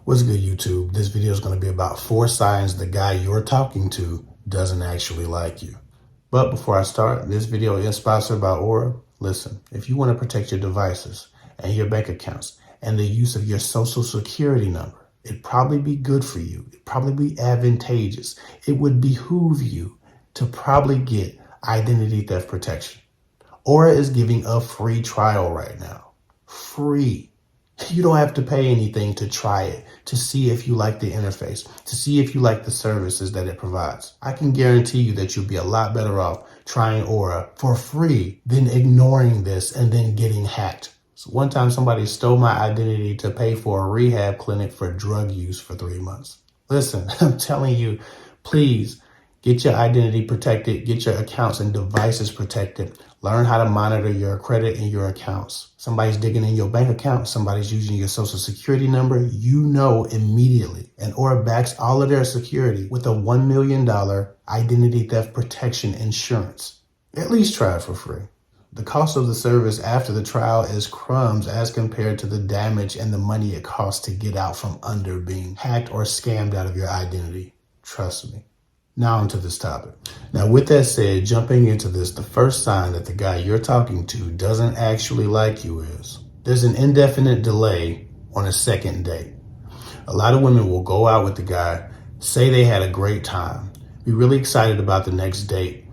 What's good, YouTube? This video is going to be about 4 signs the guy you're talking to doesn't actually like you. But before I start, this video is sponsored by ytou're. Listen, if you want to protect your devices and your bank accounts and the use of your social security number, it'd probably be good for you. It'd probably be advantageous. It would behoove you to probably get identity theft protection. ytou're is giving a free trial right now. Free. You don't have to pay anything to try it, to see if you like the interface, to see if you like the services that it provides. I can guarantee you that you'll be a lot better off trying ytou're for free than ignoring this and then getting hacked. So one time somebody stole my identity to pay for a rehab clinic for drug use for 3 months. Listen, I'm telling you, please get your identity protected, get your accounts and devices protected. Learn how to monitor your credit and your accounts. Somebody's digging in your bank account, somebody's using your social security number, you know immediately. And ytou're backs all of their security with a $1 million identity theft protection insurance. At least try it for free. The cost of the service after the trial is crumbs as compared to the damage and the money it costs to get out from under being hacked or scammed out of your identity. Trust me. Now onto this topic. Now with that said, jumping into this, the first sign that the guy you're talking to doesn't actually like you is there's an indefinite delay on a second date. A lot of women will go out with the guy, say they had a great time, be really excited about the next date,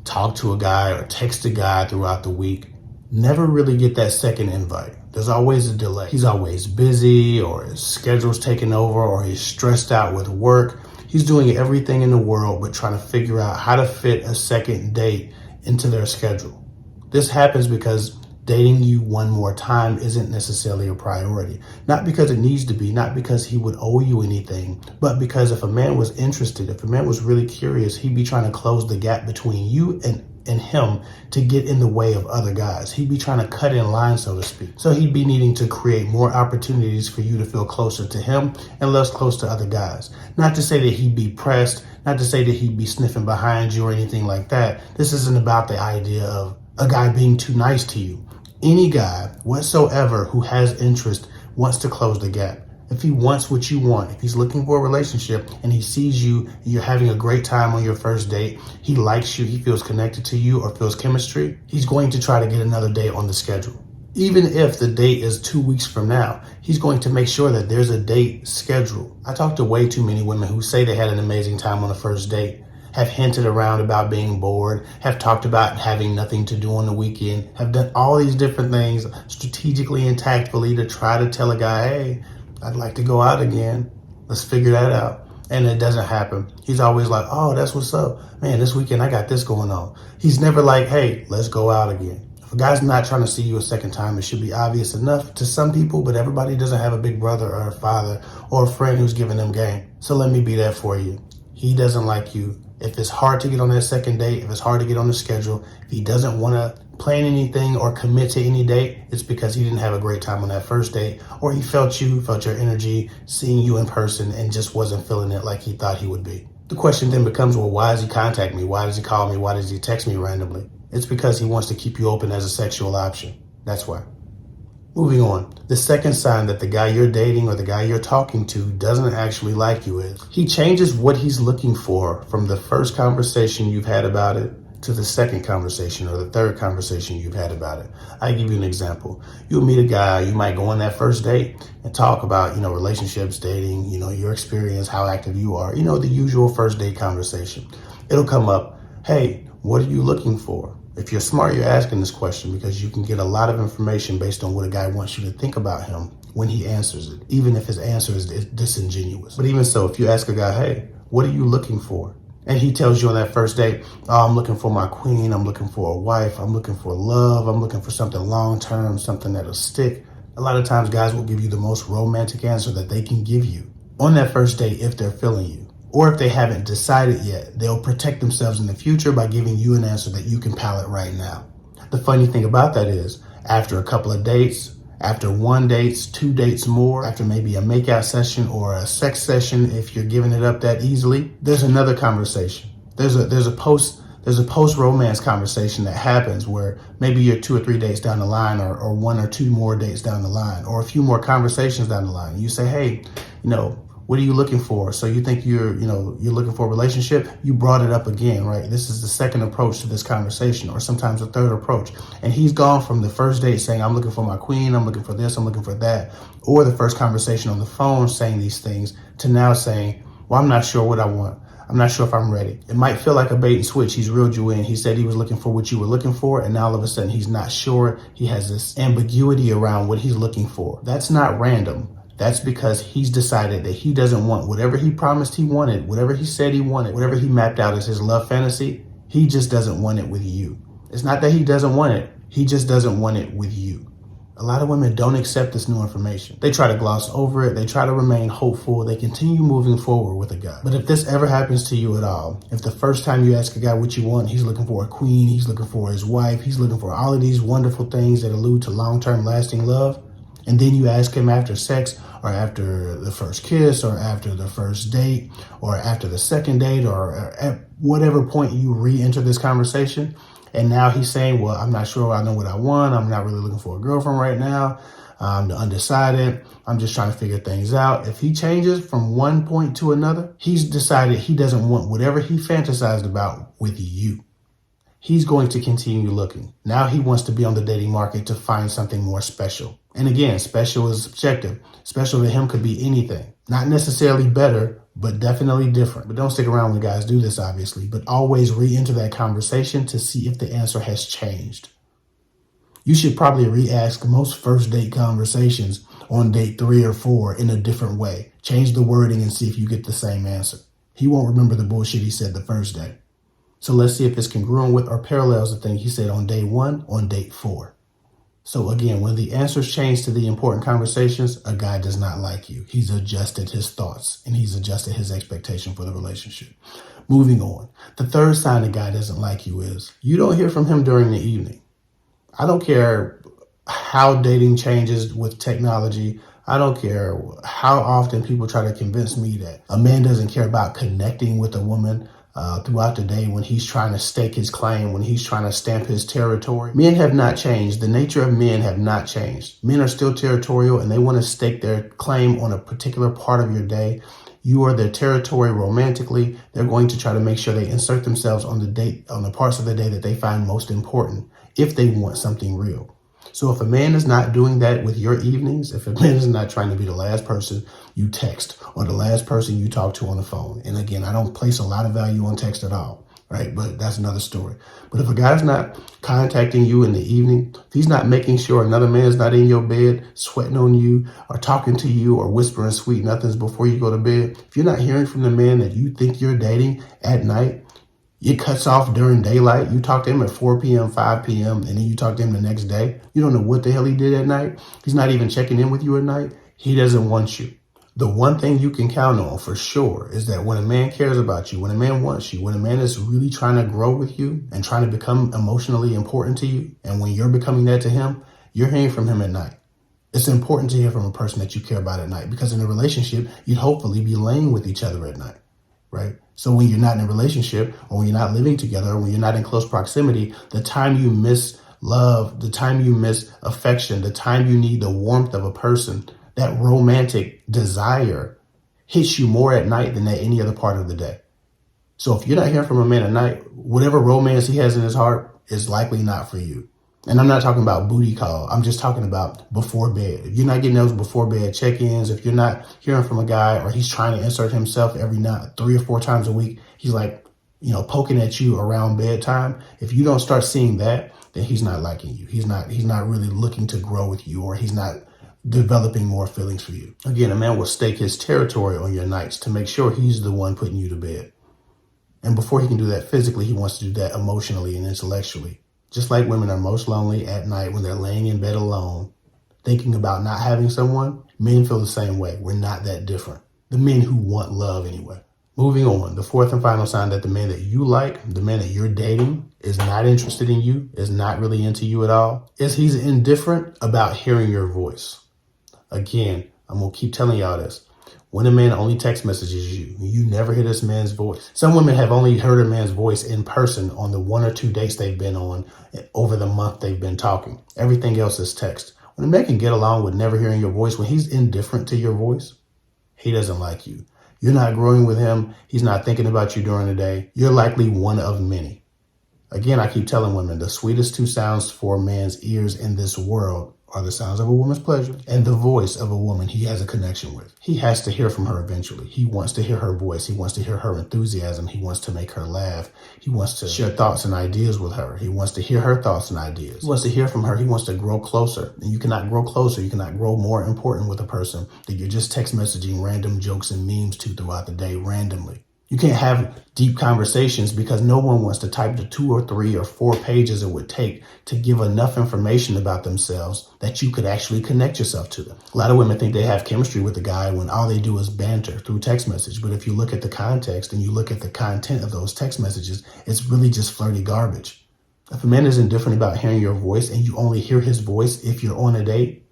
talk to a guy or text a guy throughout the week, never really get that second invite. There's always a delay. He's always busy, or his schedule's taken over, or he's stressed out with work. He's doing everything in the world but trying to figure out how to fit a second date into their schedule. This happens because dating you one more time isn't necessarily a priority. Not because it needs to be, not because he would owe you anything, but because if a man was interested, if a man was really curious, he'd be trying to close the gap between you and him to get in the way of other guys. He'd be trying to cut in line, so to speak. So he'd be needing to create more opportunities for you to feel closer to him and less close to other guys. Not to say that he'd be pressed, not to say that he'd be sniffing behind you or anything like that. This isn't about the idea of a guy being too nice to you. Any guy whatsoever who has interest wants to close the gap. If he wants what you want, if he's looking for a relationship and he sees you, you're having a great time on your first date, he likes you, he feels connected to you or feels chemistry, he's going to try to get another date on the schedule. Even if the date is 2 weeks from now, he's going to make sure that there's a date scheduled. I talk to way too many women who say they had an amazing time on the first date, have hinted around about being bored, have talked about having nothing to do on the weekend, have done all these different things strategically and tactfully to try to tell a guy, hey, I'd like to go out again. Let's figure that out. And it doesn't happen. He's always like, oh, that's what's up. Man, this weekend I got this going on. He's never like, hey, let's go out again. If a guy's not trying to see you a second time, it should be obvious enough to some people, but everybody doesn't have a big brother or a father or a friend who's giving them game. So let me be that for you. He doesn't like you. If it's hard to get on that second date, if it's hard to get on the schedule, if he doesn't want to plan anything or commit to any date, it's because he didn't have a great time on that first date, or he felt your energy, seeing you in person, and just wasn't feeling it like he thought he would be. The question then becomes, well, why does he contact me? Why does he call me? Why does he text me randomly? It's because he wants to keep you open as a sexual option. That's why. Moving on. The second sign that the guy you're dating or the guy you're talking to doesn't actually like you is he changes what he's looking for from the first conversation you've had about it to the second conversation or the third conversation you've had about it. I give you an example. You'll meet a guy, you might go on that first date and talk about, relationships, dating, your experience, how active you are, the usual first date conversation. It'll come up, hey, what are you looking for? If you're smart, you're asking this question because you can get a lot of information based on what a guy wants you to think about him when he answers it, even if his answer is disingenuous. But even so, if you ask a guy, hey, what are you looking for? And he tells you on that first date, oh, I'm looking for my queen, I'm looking for a wife, I'm looking for love, I'm looking for something long-term, something that'll stick. A lot of times guys will give you the most romantic answer that they can give you on that first date if they're feeling you. Or if they haven't decided yet, they'll protect themselves in the future by giving you an answer that you can palate right now. The funny thing about that is, after a couple of dates, after 1 date, 2 dates more, after maybe a makeout session or a sex session, if you're giving it up that easily, there's another conversation. There's a post-romance conversation that happens where maybe you're 2 or 3 dates down the line or 1 or 2 more dates down the line or a few more conversations down the line. You say, hey, What are you looking for? So you think you're looking for a relationship? You brought it up again, right? This is the second approach to this conversation, or sometimes a third approach. And he's gone from the first date saying, I'm looking for my queen, I'm looking for this, I'm looking for that, or the first conversation on the phone saying these things, to now saying, well, I'm not sure what I want. I'm not sure if I'm ready. It might feel like a bait and switch. He's reeled you in. He said he was looking for what you were looking for, and now all of a sudden he's not sure. He has this ambiguity around what he's looking for. That's not random. That's because he's decided that he doesn't want whatever he promised he wanted, whatever he said he wanted, whatever he mapped out as his love fantasy. He just doesn't want it with you. It's not that he doesn't want it. He just doesn't want it with you. A lot of women don't accept this new information. They try to gloss over it. They try to remain hopeful. They continue moving forward with a guy. But if this ever happens to you at all, if the first time you ask a guy what you want, he's looking for a queen, he's looking for his wife, he's looking for all of these wonderful things that allude to long-term lasting love, and then you ask him after sex, or after the first kiss, or after the first date, or after the second date, or at whatever point you re-enter this conversation, and now he's saying, well, I'm not sure I know what I want. I'm not really looking for a girlfriend right now. I'm undecided. I'm just trying to figure things out. If he changes from one point to another, he's decided he doesn't want whatever he fantasized about with you. He's going to continue looking. Now he wants to be on the dating market to find something more special. And again, special is subjective. Special to him could be anything. Not necessarily better, but definitely different. But don't stick around when guys do this, obviously. But always re-enter that conversation to see if the answer has changed. You should probably re-ask most first date conversations on date 3 or 4 in a different way. Change the wording and see if you get the same answer. He won't remember the bullshit he said the first day. So let's see if it's congruent with or parallels the thing he said on day 1, on date 4. So again, when the answers change to the important conversations, a guy does not like you. He's adjusted his thoughts and he's adjusted his expectation for the relationship. Moving on. The third sign a guy doesn't like you is you don't hear from him during the evening. I don't care how dating changes with technology. I don't care how often people try to convince me that a man doesn't care about connecting with a woman throughout the day when he's trying to stake his claim, when he's trying to stamp his territory. Men have not changed. The nature of men have not changed. Men are still territorial and they want to stake their claim on a particular part of your day. You are their territory romantically. They're going to try to make sure they insert themselves on the parts of the day that they find most important if they want something real. So if a man is not doing that with your evenings, if a man is not trying to be the last person you text or the last person you talk to on the phone, and again, I don't place a lot of value on text at all, right? But that's another story. But if a guy's not contacting you in the evening, if he's not making sure another man's not in your bed sweating on you or talking to you or whispering sweet nothings before you go to bed, if you're not hearing from the man that you think you're dating at night, it cuts off during daylight. You talk to him at 4 p.m., 5 p.m., and then you talk to him the next day. You don't know what the hell he did at night. He's not even checking in with you at night. He doesn't want you. The one thing you can count on for sure is that when a man cares about you, when a man wants you, when a man is really trying to grow with you and trying to become emotionally important to you, and when you're becoming that to him, you're hearing from him at night. It's important to hear from a person that you care about at night, because in a relationship, you'd hopefully be laying with each other at night, right? So when you're not in a relationship, or when you're not living together, or when you're not in close proximity, the time you miss love, the time you miss affection, the time you need the warmth of a person, that romantic desire hits you more at night than at any other part of the day. So if you're not hearing from a man at night, whatever romance he has in his heart is likely not for you. And I'm not talking about booty call. I'm just talking about before bed. If you're not getting those before bed check-ins, if you're not hearing from a guy, or he's trying to insert himself every night, 3 or 4 times a week, he's like, poking at you around bedtime. If you don't start seeing that, then he's not liking you. He's not really looking to grow with you, or he's not developing more feelings for you. Again, a man will stake his territory on your nights to make sure he's the one putting you to bed. And before he can do that physically, he wants to do that emotionally and intellectually. Just like women are most lonely at night when they're laying in bed alone, thinking about not having someone, men feel the same way. We're not that different. The men who want love anyway. Moving on, the fourth and final sign that the man that you like, the man that you're dating, is not interested in you, is not really into you at all, is he's indifferent about hearing your voice. Again, I'm going to keep telling y'all this. When a man only text messages you, you never hear this man's voice. Some women have only heard a man's voice in person on the 1 or 2 dates they've been on over the month they've been talking. Everything else is text. When a man can get along with never hearing your voice, when he's indifferent to your voice, he doesn't like you. You're not growing with him. He's not thinking about you during the day. You're likely one of many. Again, I keep telling women, the sweetest two sounds for a man's ears in this world are the sounds of a woman's pleasure and the voice of a woman he has a connection with. He has to hear from her eventually. He wants to hear her voice. He wants to hear her enthusiasm. He wants to make her laugh. He wants to share thoughts and ideas with her. He wants to hear her thoughts and ideas. He wants to hear from her. He wants to grow closer. And you cannot grow closer. You cannot grow more important with a person that you're just text messaging random jokes and memes to throughout the day randomly. You can't have deep conversations because no one wants to type the 2 or 3 or 4 pages it would take to give enough information about themselves that you could actually connect yourself to them. A lot of women think they have chemistry with a guy when all they do is banter through text message. But if you look at the context and you look at the content of those text messages, it's really just flirty garbage. If a man is indifferent about hearing your voice and you only hear his voice if you're on a date,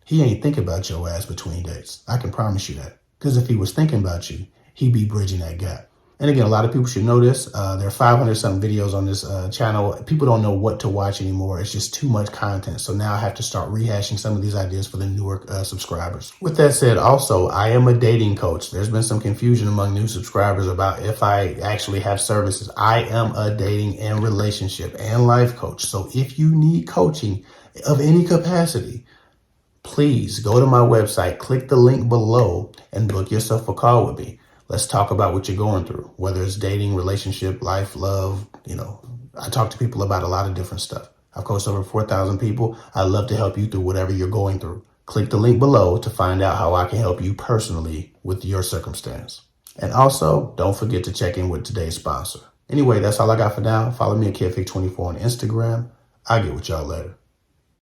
he ain't thinking about your ass between dates. I can promise you that. Because if he was thinking about you, he'd be bridging that gap. And again, a lot of people should know this. There are 500 something videos on this channel. People don't know what to watch anymore. It's just too much content. So now I have to start rehashing some of these ideas for the newer subscribers. With that said, also, I am a dating coach. There's been some confusion among new subscribers about if I actually have services. I am a dating and relationship and life coach. So if you need coaching of any capacity, please go to my website, click the link below, and book yourself a call with me. Let's talk about what you're going through, whether it's dating, relationship, life, love. I talk to people about a lot of different stuff. I've coached over 4,000 people. I'd love to help you through whatever you're going through. Click the link below to find out how I can help you personally with your circumstance. And also, don't forget to check in with today's sponsor. Anyway, that's all I got for now. Follow me at KidFig24 on Instagram. I'll get with y'all later.